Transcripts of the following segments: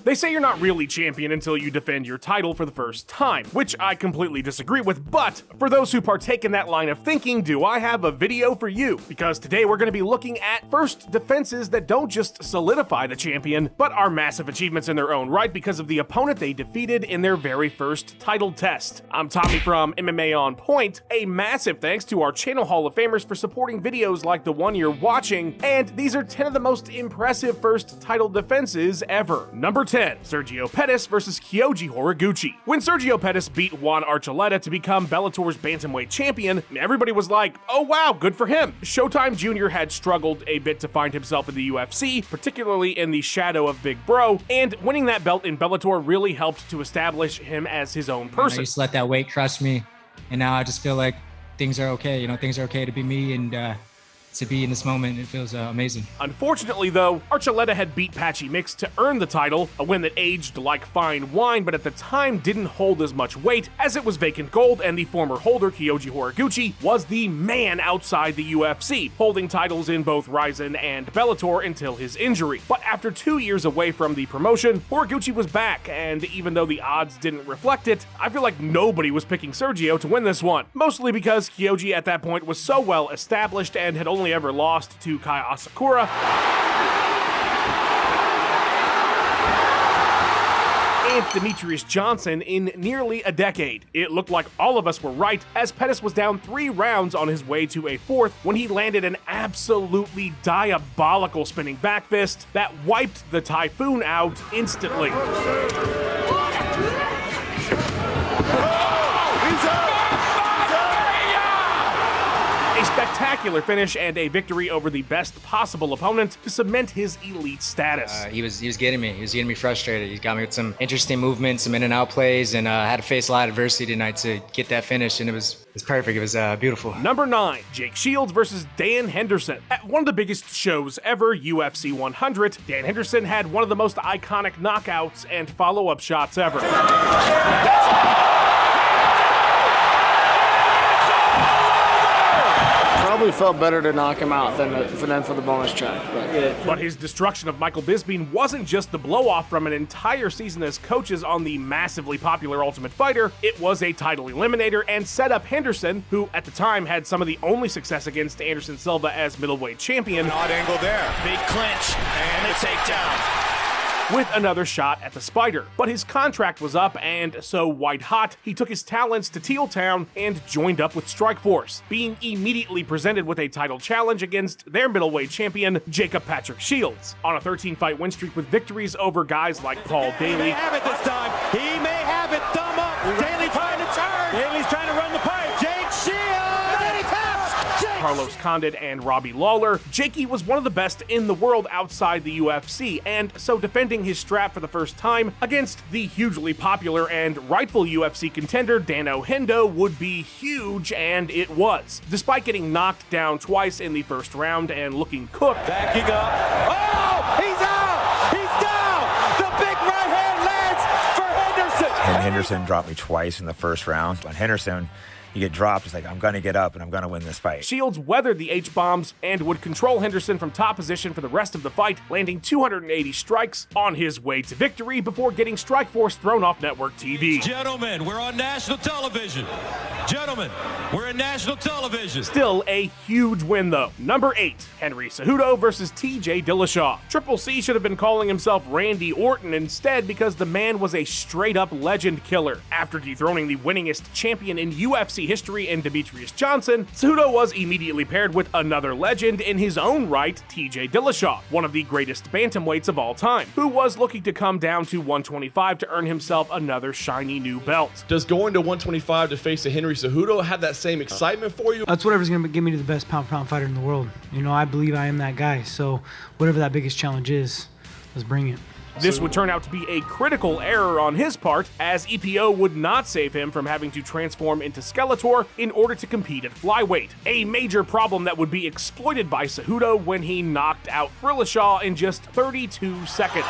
They say you're not really champion until you defend your title for the first time, which I completely disagree with, but for those who partake in that line of thinking, do I have a video for you? Because today we're going to be looking at first defenses that don't just solidify the champion, but are massive achievements in their own right because of the opponent they defeated in their very first title test. I'm Tommy from MMA On Point. A massive thanks to our channel Hall of Famers for supporting videos like the one you're watching, and these are 10 of the most impressive first title defenses ever. Number 10, Sergio Pettis versus Kyoji Horiguchi. When Sergio Pettis beat Juan Archuleta to become Bellator's bantamweight champion, everybody was like, oh wow, good for him. Showtime Jr. had struggled a bit to find himself in the UFC, particularly in the shadow of Big Bro, and winning that belt in Bellator really helped to establish him as his own person. I used to let that weight crush me, and now I just feel like things are okay. Things are okay to be me, and to be in this moment, it feels amazing. Unfortunately, though, Archuleta had beat Patchy Mix to earn the title, a win that aged like fine wine, but at the time didn't hold as much weight, as it was vacant gold, and the former holder, Kyoji Horiguchi, was the man outside the UFC, holding titles in both Rizin and Bellator until his injury. But after 2 years away from the promotion, Horiguchi was back, and even though the odds didn't reflect it, I feel like nobody was picking Sergio to win this one, mostly because Kyoji at that point was so well established and had only ever lost to Kai Asakura and Demetrius Johnson in nearly a decade. It looked like all of us were right, as Pettis was down 3 rounds on his way to a 4th when he landed an absolutely diabolical spinning back fist that wiped the Typhoon out instantly. A spectacular finish and a victory over the best possible opponent to cement his elite status. He was getting me. He was getting me frustrated. He got me with some interesting movements, some in and out plays, and I had to face a lot of adversity tonight to get that finish, and it was perfect. It was beautiful. Number 9, Jake Shields versus Dan Henderson. At one of the biggest shows ever, UFC 100, Dan Henderson had one of the most iconic knockouts and follow-up shots ever. Probably felt better to knock him out than for the bonus check. But his destruction of Michael Bisping wasn't just the blow-off from an entire season as coaches on the massively popular Ultimate Fighter, it was a title eliminator and set up Henderson, who at the time had some of the only success against Anderson Silva as middleweight champion. Odd angle there. Big clinch and a takedown. With another shot at the Spider. But his contract was up, and so white hot, he took his talents to Teal Town and joined up with Strikeforce, being immediately presented with a title challenge against their middleweight champion, Jacob Patrick Shields, on a 13-fight win streak with victories over guys like Paul Daly. He may have it this time. He may have it. Thumb up. Daly trying to turn. Daly's trying to run the pipe. Jake Shields. And he taps. Carlos Condit and Robbie Lawler, Jakey was one of the best in the world outside the UFC, and so defending his strap for the first time against the hugely popular and rightful UFC contender Dano Hendo would be huge, and it was. Despite getting knocked down twice in the first round and looking cooked. Backing up. Oh, he's out. He's down. The big right hand lands for Henderson. And Henderson dropped me twice in the first round. On Henderson, you get dropped, it's like, I'm gonna get up and I'm gonna win this fight. Shields weathered the H-bombs and would control Henderson from top position for the rest of the fight, landing 280 strikes on his way to victory before getting Strikeforce thrown off network TV. Gentlemen, we're on national television. Gentlemen, we're in national television. Still a huge win though. Number 8, Henry Cejudo versus TJ Dillashaw. Triple C should have been calling himself Randy Orton instead, because the man was a straight up legend killer. After dethroning the winningest champion in UFC history in Demetrius Johnson, Cejudo was immediately paired with another legend in his own right, TJ Dillashaw, one of the greatest bantamweights of all time, who was looking to come down to 125 to earn himself another shiny new belt. Does going to 125 to face a Henry Cejudo have that same excitement for you? That's whatever's going to get me to the best pound-for-pound fighter in the world. I believe I am that guy, so whatever that biggest challenge is, let's bring it. This would turn out to be a critical error on his part, as EPO would not save him from having to transform into Skeletor in order to compete at flyweight. A major problem that would be exploited by Cejudo when he knocked out Dillashaw in just 32 seconds.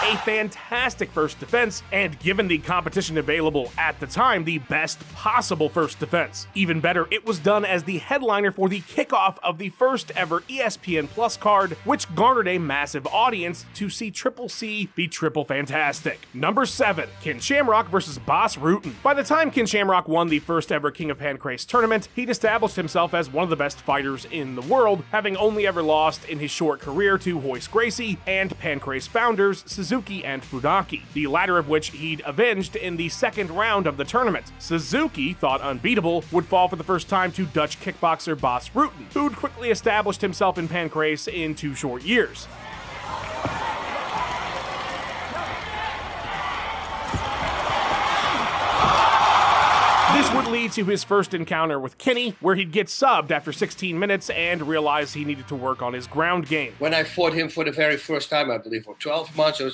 A fantastic first defense, and given the competition available at the time, the best possible first defense. Even better, it was done as the headliner for the kickoff of the first ever ESPN Plus card, which garnered a massive audience to see Triple C be triple fantastic. Number 7, Ken Shamrock versus Boss Rootin. By the time Ken Shamrock won the first ever King of Pancrase tournament, he'd established himself as one of the best fighters in the world, having only ever lost in his short career to Royce Gracie and Pancrase founders Suzuki and Funaki, the latter of which he'd avenged in the second round of the tournament. Suzuki, thought unbeatable, would fall for the first time to Dutch kickboxer Boss Rootin, who'd quickly established himself in Pancrase in 2 short years. This would lead to his first encounter with Kenny, where he'd get subbed after 16 minutes and realize he needed to work on his ground game. When I fought him for the very first time, I believe, for 12 months, or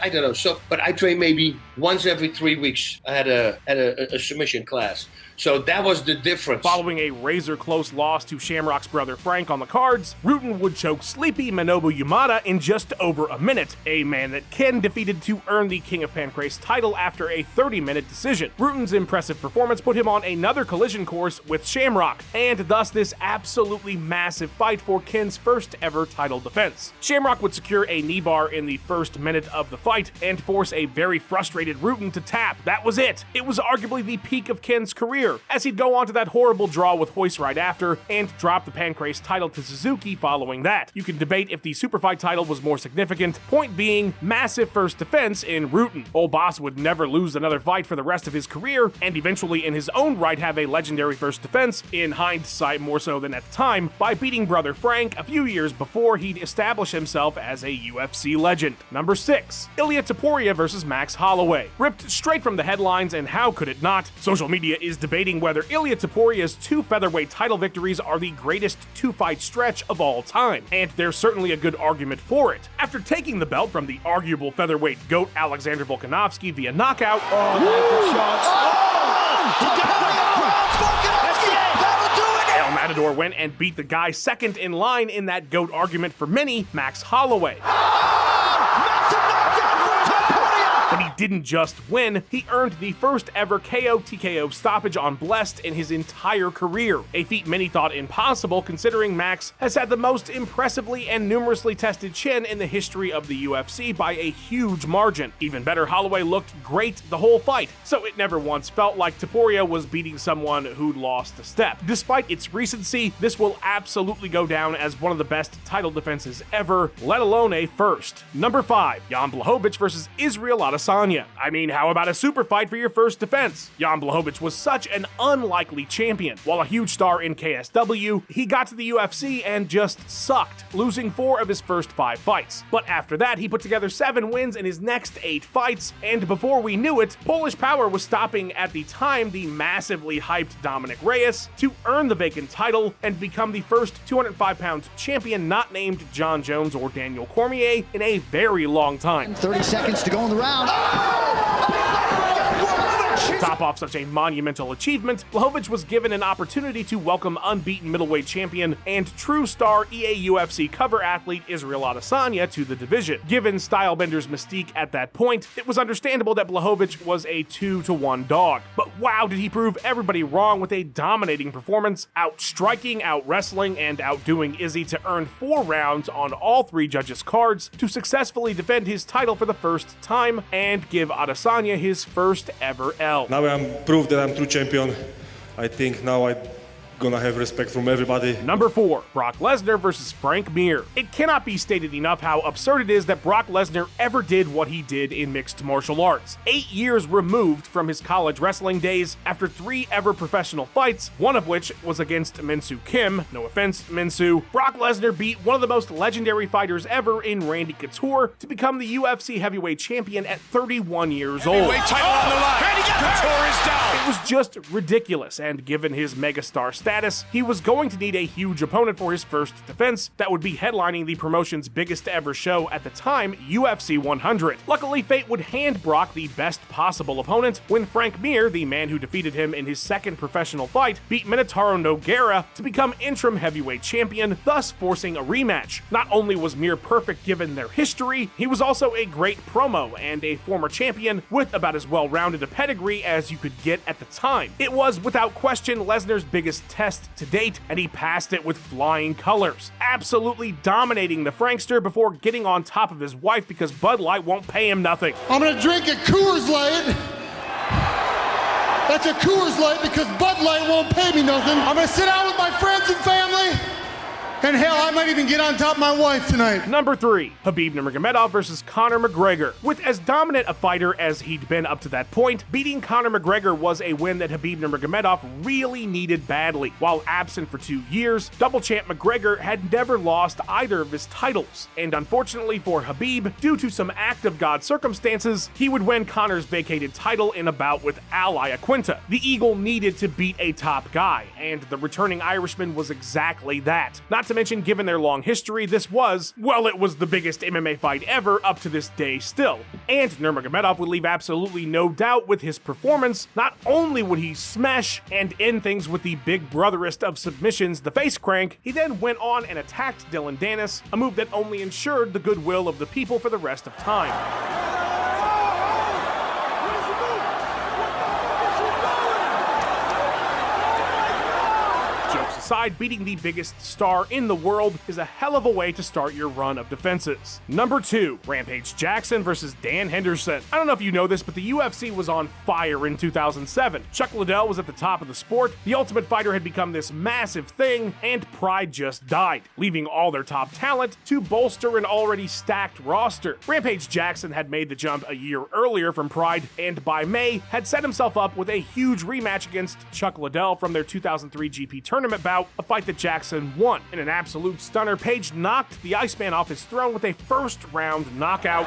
I don't know. So, but I trained maybe once every 3 weeks. I had a submission class. So that was the difference. Following a razor-close loss to Shamrock's brother Frank on the cards, Rootin would choke sleepy Minobu Yamada in just over a minute, a man that Ken defeated to earn the King of Pancrase title after a 30-minute decision. Rootin's impressive performance put him on another collision course with Shamrock, and thus this absolutely massive fight for Ken's first ever title defense. Shamrock would secure a knee bar in the first minute of the fight and force a very frustrated Rootin to tap. That was it. It was arguably the peak of Ken's career, as he'd go on to that horrible draw with Royce right after and drop the Pancrase title to Suzuki following that. You can debate if the Superfight title was more significant, point being massive first defense in Rootin. Old Boss would never lose another fight for the rest of his career, and eventually in his own right have a legendary first defense, in hindsight more so than at the time, by beating brother Frank a few years before he'd establish himself as a UFC legend. Number 6, Ilia Topuria versus Max Holloway. Ripped straight from the headlines, and how could it not? Social media is debating whether Ilia Topuria's 2 featherweight title victories are the greatest 2-fight stretch of all time, and there's certainly a good argument for it. After taking the belt from the arguable featherweight GOAT Alexander Volkanovski via knockout, El Matador went and beat the guy second in line in that GOAT argument for many, Max Holloway. But he didn't just win, he earned the first ever KO TKO stoppage on Blessed in his entire career, a feat many thought impossible considering Max has had the most impressively and numerously tested chin in the history of the UFC by a huge margin. Even better, Holloway looked great the whole fight, so it never once felt like Topuria was beating someone who'd lost a step. Despite its recency, this will absolutely go down as one of the best title defenses ever, let alone a first. Number 5, Jan Blachowicz versus Israel Adesanya. I mean, how about a super fight for your first defense? Jan Blachowicz was such an unlikely champion. While a huge star in KSW, he got to the UFC and just sucked, losing 4 of his first 5 fights. But after that, he put together 7 wins in his next 8 fights, and before we knew it, Polish Power was stopping at the time the massively hyped Dominic Reyes to earn the vacant title and become the first 205-pound champion not named John Jones or Daniel Cormier in a very long time. 30 seconds to go in the round. To top off such a monumental achievement, Blachowicz was given an opportunity to welcome unbeaten middleweight champion and true star EA UFC cover athlete Israel Adesanya to the division. Given Stylebender's mystique at that point, it was understandable that Blachowicz was a 2-1 dog. But wow, did he prove everybody wrong with a dominating performance, out-striking, out-wrestling, and outdoing Izzy to earn 4 rounds on all 3 judges' cards to successfully defend his title for the first time and give Adesanya his first ever L. Now I'm proved that I'm true champion. I think now I'm gonna have respect from everybody. Number 4, Brock Lesnar versus Frank Mir. It cannot be stated enough how absurd it is that Brock Lesnar ever did what he did in mixed martial arts. 8 years removed from his college wrestling days, after 3 ever professional fights, one of which was against Min-Soo Kim, no offense Min-Soo, Brock Lesnar beat one of the most legendary fighters ever in Randy Couture to become the UFC heavyweight champion at 31 years old. Title on the line. Couture is down. It was just ridiculous, and given his megastar status, he was going to need a huge opponent for his first defense that would be headlining the promotion's biggest ever show at the time, UFC 100. Luckily, fate would hand Brock the best possible opponent when Frank Mir, the man who defeated him in his second professional fight, beat Minotauro Nogueira to become interim heavyweight champion, thus forcing a rematch. Not only was Mir perfect given their history, he was also a great promo and a former champion with about as well-rounded a pedigree as you could get at the time. It was without question Lesnar's biggest test to date, and he passed it with flying colors, absolutely dominating the Frankster before getting on top of his wife because Bud Light won't pay him nothing. I'm gonna drink a Coors Light. That's a Coors Light because Bud Light won't pay me nothing. I'm gonna sit out with my friends and family. And hell, I might even get on top of my wife tonight. Number 3, Khabib Nurmagomedov versus Conor McGregor. With as dominant a fighter as he'd been up to that point, beating Conor McGregor was a win that Khabib Nurmagomedov really needed badly. While absent for 2 years, double champ McGregor had never lost either of his titles. And unfortunately for Khabib, due to some act of God circumstances, he would win Conor's vacated title in a bout with Al Iaquinta. The Eagle needed to beat a top guy, and the returning Irishman was exactly that. Not to mention, given their long history, this was, well, it was the biggest MMA fight ever up to this day still. And Nurmagomedov would leave absolutely no doubt with his performance. Not only would he smash and end things with the big brotherest of submissions, the face crank, he then went on and attacked Dylan Dennis, a move that only ensured the goodwill of the people for the rest of time. Aside, beating the biggest star in the world is a hell of a way to start your run of defenses. Number 2, Rampage Jackson versus Dan Henderson. I don't know if you know this, but the UFC was on fire in 2007. Chuck Liddell was at the top of the sport, the Ultimate Fighter had become this massive thing, and Pride just died, leaving all their top talent to bolster an already stacked roster. Rampage Jackson had made the jump a year earlier from Pride, and by May had set himself up with a huge rematch against Chuck Liddell from their 2003 GP tournament bout, a fight that Jackson won. In an absolute stunner, Page knocked the Iceman off his throne with a first-round knockout,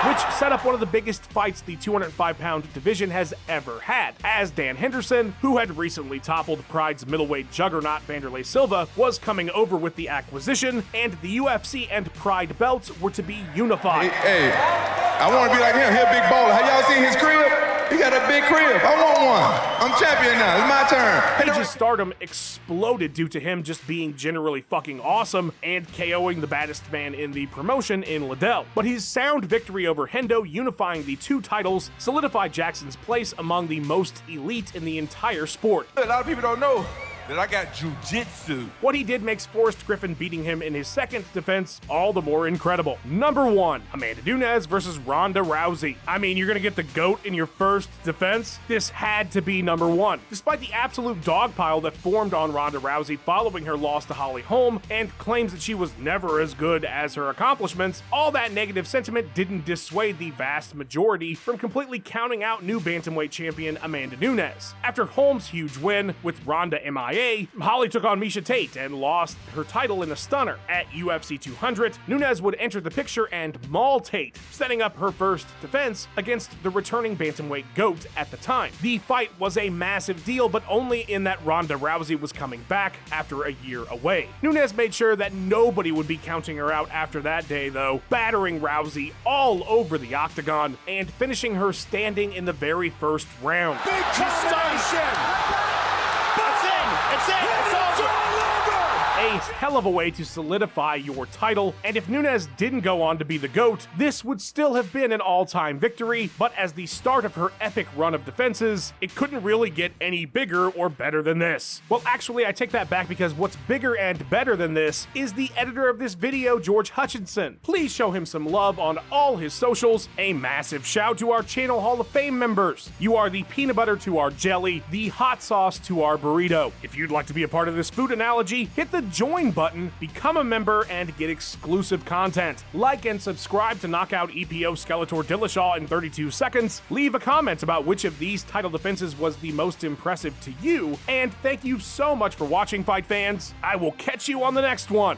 which set up one of the biggest fights the 205-pound division has ever had, as Dan Henderson, who had recently toppled Pride's middleweight juggernaut Vanderlei Silva, was coming over with the acquisition, and the UFC and Pride belts were to be unified. Hey, I want to be like him. He a big baller. Have y'all seen his crib? He got a big crib. I want one. I'm champion now. It's my turn. Page's stardom exploded due to him just being generally fucking awesome and KOing the baddest man in the promotion in Liddell. But his sound victory over Hendo, unifying the 2 titles, solidified Jackson's place among the most elite in the entire sport. A lot of people don't know that I got jiu-jitsu. What he did makes Forrest Griffin beating him in his second defense all the more incredible. Number 1, Amanda Nunes versus Ronda Rousey. I mean, you're gonna get the GOAT in your first defense? This had to be number 1. Despite the absolute dogpile that formed on Ronda Rousey following her loss to Holly Holm and claims that she was never as good as her accomplishments, all that negative sentiment didn't dissuade the vast majority from completely counting out new bantamweight champion Amanda Nunes. After Holm's huge win with Ronda MIA, Holly took on Miesha Tate and lost her title in a stunner. At UFC 200, Nunes would enter the picture and maul Tate, setting up her first defense against the returning bantamweight GOAT at the time. The fight was a massive deal, but only in that Ronda Rousey was coming back after a year away. Nunes made sure that nobody would be counting her out after that day, though, battering Rousey all over the octagon and finishing her standing in the very first round. Big combination! It's over! A hell of a way to solidify your title, and if Nunes didn't go on to be the GOAT, this would still have been an all-time victory, but as the start of her epic run of defenses, it couldn't really get any bigger or better than this. Well, actually, I take that back because what's bigger and better than this is the editor of this video, George Hutchinson. Please show him some love on all his socials. A massive shout to our Channel Hall of Fame members. You are the peanut butter to our jelly, the hot sauce to our burrito. If you'd like to be a part of this food analogy, hit the join button, become a member, and get exclusive content. Like and subscribe to knock out EPO Skeletor Dillashaw in 32 seconds. Leave a comment about which of these title defenses was the most impressive to you. And thank you so much for watching, fight fans. I will catch you on the next one.